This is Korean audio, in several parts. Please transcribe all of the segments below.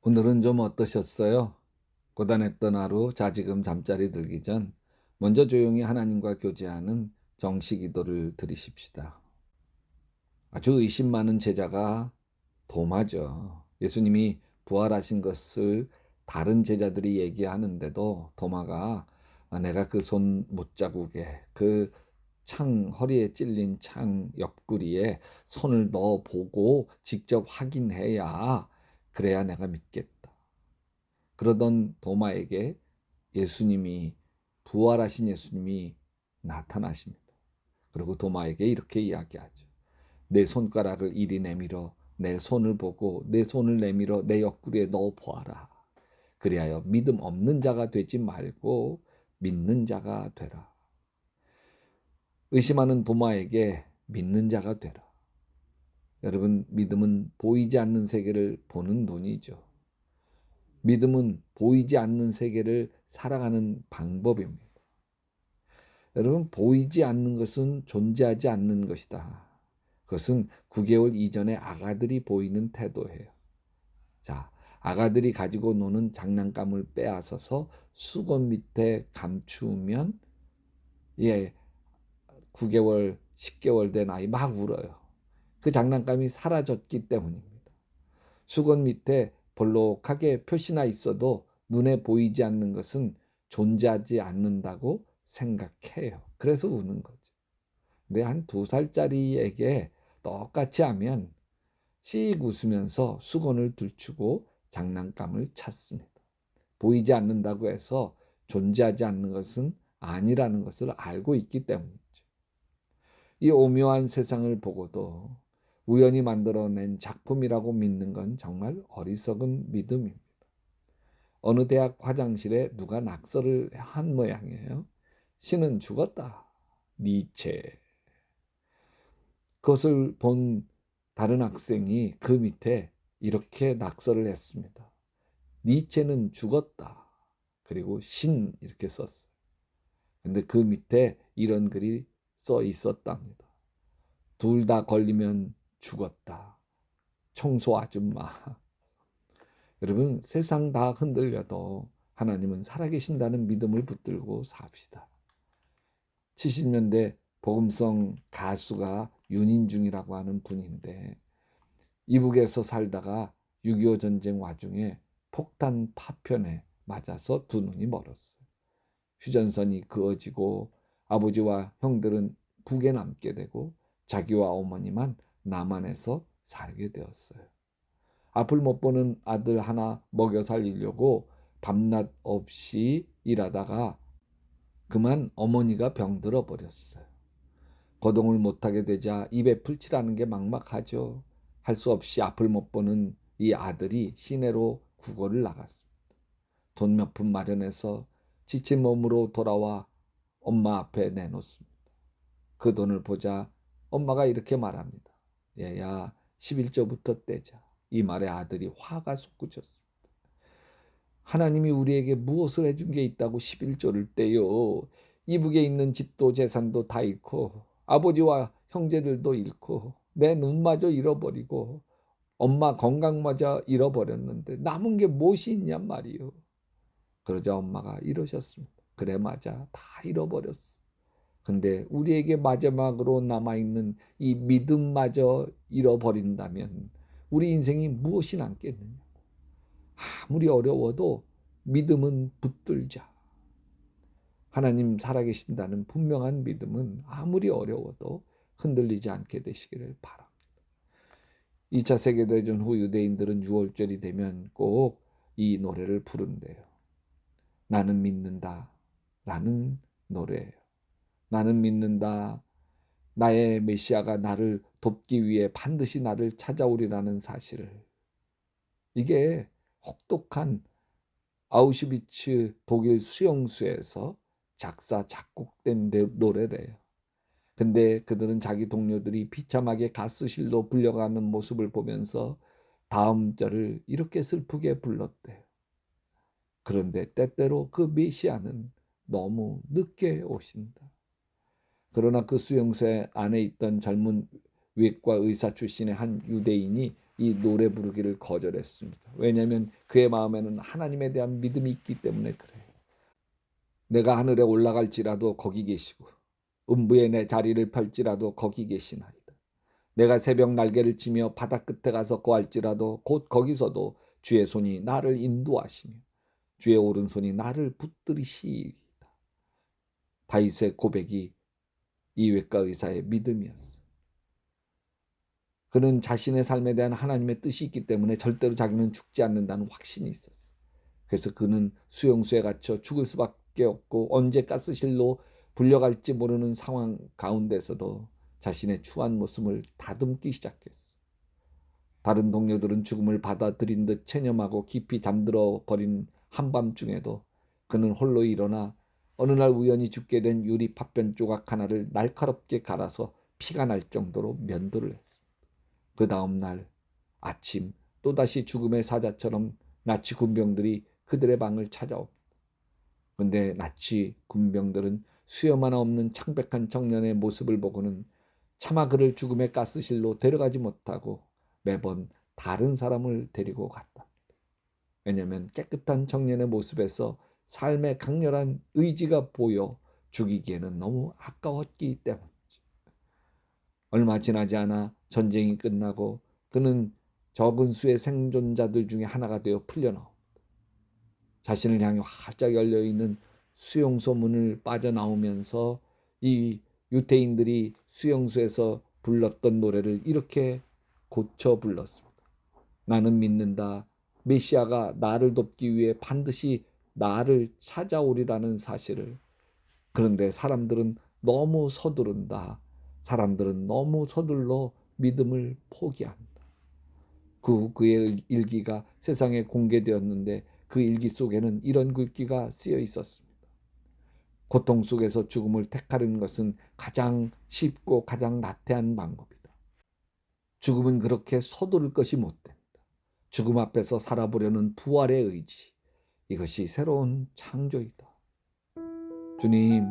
오늘은 좀 어떠셨어요? 고단했던 하루 자지금 잠자리 들기 전 먼저 조용히 하나님과 교제하는 정식 기도를 드리십시다. 아주 의심 많은 제자가 도마죠. 예수님이 부활하신 것을 다른 제자들이 얘기하는데도 도마가 내가 그 손 못자국에 그 창 허리에 찔린 창 옆구리에 손을 넣어 보고 직접 확인해야 그래야 내가 믿겠다. 그러던 도마에게 예수님이 부활하신 예수님이 나타나십니다. 그리고 도마에게 이렇게 이야기하죠. 내 손가락을 이리 내밀어 내 손을 보고 내 손을 내밀어 내 옆구리에 넣어 보아라. 그리하여 믿음 없는 자가 되지 말고 믿는 자가 되라. 의심하는 도마에게 믿는 자가 되라. 여러분, 믿음은 보이지 않는 세계를 보는 눈이죠. 믿음은 보이지 않는 세계를 살아가는 방법입니다. 여러분, 보이지 않는 것은 존재하지 않는 것이다. 그것은 9개월 이전에 아가들이 보이는 태도예요. 자, 아가들이 가지고 노는 장난감을 빼앗아서 수건 밑에 감추면 9개월, 10개월 된 아이 막 울어요. 그 장난감이 사라졌기 때문입니다. 수건 밑에 볼록하게 표시나 있어도 눈에 보이지 않는 것은 존재하지 않는다고 생각해요. 그래서 우는 거죠. 근데 한 2살짜리에게 똑같이 하면 씩 웃으면서 수건을 들추고 장난감을 찾습니다. 보이지 않는다고 해서 존재하지 않는 것은 아니라는 것을 알고 있기 때문이죠. 이 오묘한 세상을 보고도 우연히 만들어낸 작품이라고 믿는 건 정말 어리석은 믿음입니다. 어느 대학 화장실에 누가 낙서를 한 모양이에요. 신은 죽었다. 니체. 그것을 본 다른 학생이 그 밑에 이렇게 낙서를 했습니다. 니체는 죽었다. 그리고 신 이렇게 썼어요. 근데 그 밑에 이런 글이 써 있었답니다. 둘 다 걸리면 죽었다. 청소 아줌마. 여러분, 세상 다 흔들려도 하나님은 살아계신다는 믿음을 붙들고 삽시다. 70년대 복음성 가수가 윤인중이라고 하는 분인데 이북에서 살다가 6.25 전쟁 와중에 폭탄 파편에 맞아서 두 눈이 멀었어요. 휴전선이 그어지고 아버지와 형들은 북에 남게 되고 자기와 어머니만 남한에서 살게 되었어요. 앞을 못 보는 아들 하나 먹여 살리려고 밤낮 없이 일하다가 그만 어머니가 병들어 버렸어요. 거동을 못하게 되자 입에 풀칠하는 게 막막하죠. 할 수 없이 앞을 못 보는 이 아들이 시내로 구걸을 나갔습니다. 돈 몇 푼 마련해서 지친 몸으로 돌아와 엄마 앞에 내놓습니다. 그 돈을 보자 엄마가 이렇게 말합니다. 얘야, 11조부터 떼자. 이 말에 아들이 화가 솟구쳤습니다. 하나님이 우리에게 무엇을 해준 게 있다고 11조를 떼요. 이북에 있는 집도 재산도 다 잃고 아버지와 형제들도 잃고 내 눈마저 잃어버리고 엄마 건강마저 잃어버렸는데 남은 게 무엇이 있냔 말이요. 그러자 엄마가 이러셨습니다. 그래 맞아, 다 잃어버렸어. 근데 우리에게 마지막으로 남아있는 이 믿음마저 잃어버린다면 우리 인생이 무엇이 남겠느냐. 아무리 어려워도 믿음은 붙들자. 하나님 살아계신다는 분명한 믿음은 아무리 어려워도 흔들리지 않게 되시기를 바랍니다. 2차 세계대전 후 유대인들은 6월절이 되면 꼭 이 노래를 부른대요. 나는 믿는다. 라는 노래예요. 나는 믿는다. 나의 메시아가 나를 돕기 위해 반드시 나를 찾아오리라는 사실을. 이게 혹독한 아우슈비츠 독일 수용소에서 작사 작곡된 노래래요. 근데 그들은 자기 동료들이 비참하게 가스실로 불려가는 모습을 보면서 다음 절을 이렇게 슬프게 불렀대요. 그런데 때때로 그 메시아는 너무 늦게 오신다. 그러나 그 수용소 안에 있던 젊은 외과 의사 출신의 한 유대인이 이 노래 부르기를 거절했습니다. 왜냐하면 그의 마음에는 하나님에 대한 믿음이 있기 때문에 그래요. 내가 하늘에 올라갈지라도 거기 계시고 음부에 내 자리를 펼지라도 거기 계시나이다. 내가 새벽 날개를 치며 바다 끝에 가서 거할지라도 곧 거기서도 주의 손이 나를 인도하시며 주의 오른손이 나를 붙들으시이다. 다윗의 고백이 이 외과 의사의 믿음이었어요. 그는 자신의 삶에 대한 하나님의 뜻이 있기 때문에 절대로 자기는 죽지 않는다는 확신이 있었어요. 그래서 그는 수용소에 갇혀 죽을 수밖에 없고 언제 가스실로 불려갈지 모르는 상황 가운데서도 자신의 추한 모습을 다듬기 시작했어요. 다른 동료들은 죽음을 받아들인 듯 체념하고 깊이 잠들어 버린 한밤중에도 그는 홀로 일어나 어느 날 우연히 죽게 된 유리 파편 조각 하나를 날카롭게 갈아서 피가 날 정도로 면도를 했어요. 그 다음 날 아침 또다시 죽음의 사자처럼 나치 군병들이 그들의 방을 찾아옵니다. 그런데 나치 군병들은 수염 하나 없는 창백한 청년의 모습을 보고는 차마 그를 죽음의 가스실로 데려가지 못하고 매번 다른 사람을 데리고 갔다. 왜냐하면 깨끗한 청년의 모습에서 삶의 강렬한 의지가 보여 죽이기에는 너무 아까웠기 때문이지. 얼마 지나지 않아 전쟁이 끝나고 그는 적은 수의 생존자들 중에 하나가 되어 풀려나옵니다. 자신을 향해 활짝 열려있는 수용소 문을 빠져나오면서 이 유태인들이 수용소에서 불렀던 노래를 이렇게 고쳐 불렀습니다. 나는 믿는다. 메시아가 나를 돕기 위해 반드시 나를 찾아오리라는 사실을. 그런데 사람들은 너무 서두른다. 사람들은 너무 서둘러 믿음을 포기한다. 그 후 그의 일기가 세상에 공개되었는데 그 일기 속에는 이런 글귀가 쓰여 있었습니다. 고통 속에서 죽음을 택하는 것은 가장 쉽고 가장 나태한 방법이다. 죽음은 그렇게 서두를 것이 못 된다. 죽음 앞에서 살아보려는 부활의 의지, 이것이 새로운 창조이다. 주님,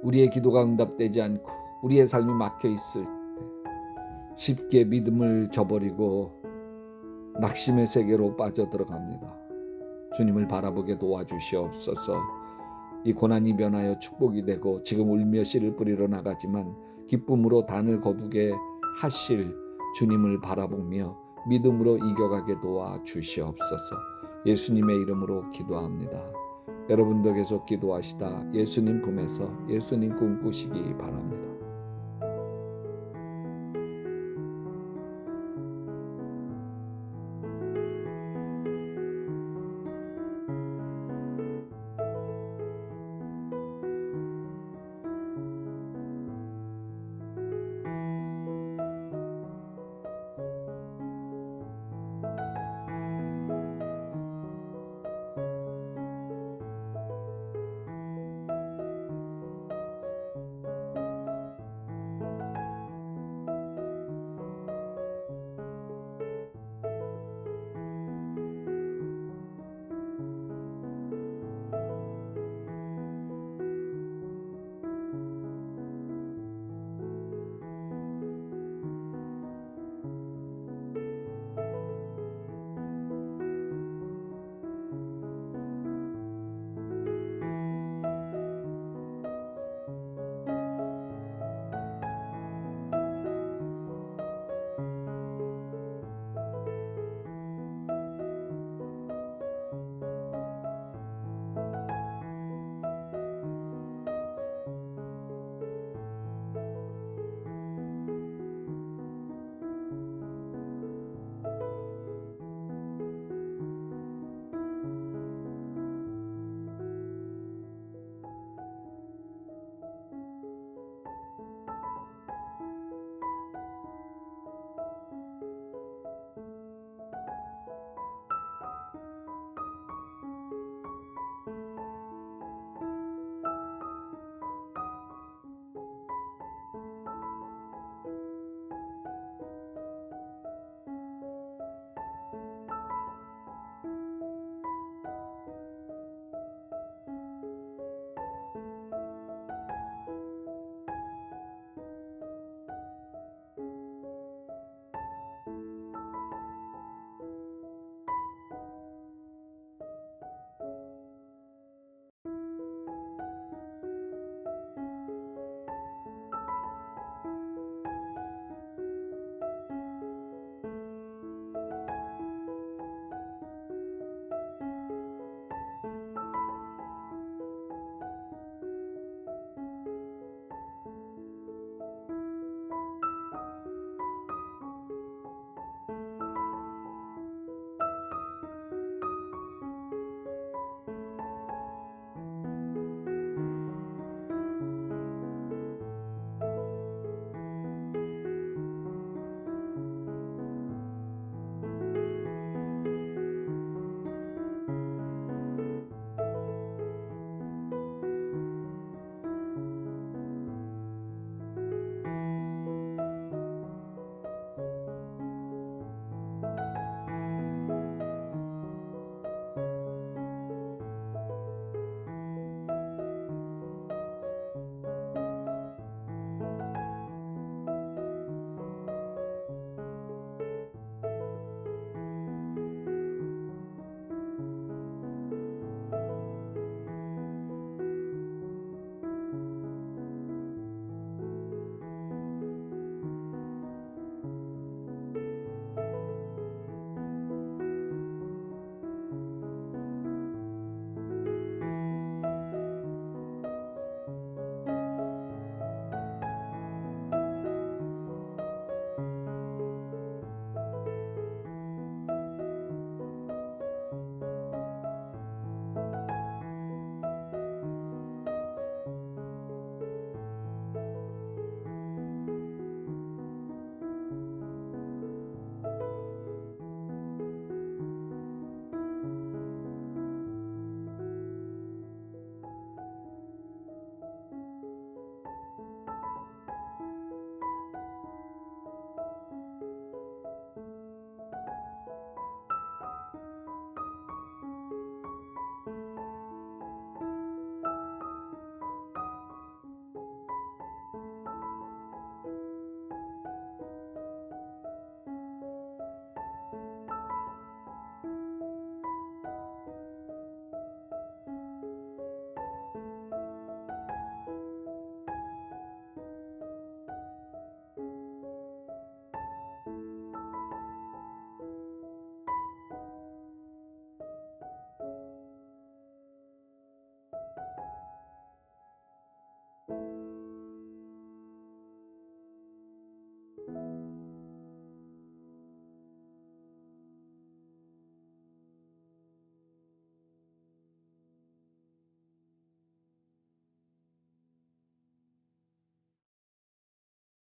우리의 기도가 응답되지 않고 우리의 삶이 막혀 있을 때 쉽게 믿음을 저버리고 낙심의 세계로 빠져들어갑니다. 주님을 바라보게 도와주시옵소서. 이 고난이 변하여 축복이 되고 지금 울며 씨를 뿌리러 나가지만 기쁨으로 단을 거두게 하실 주님을 바라보며 믿음으로 이겨가게 도와주시옵소서. 예수님의 이름으로 기도합니다. 여러분도 계속 기도하시다 예수님 품에서 예수님 꿈꾸시기 바랍니다.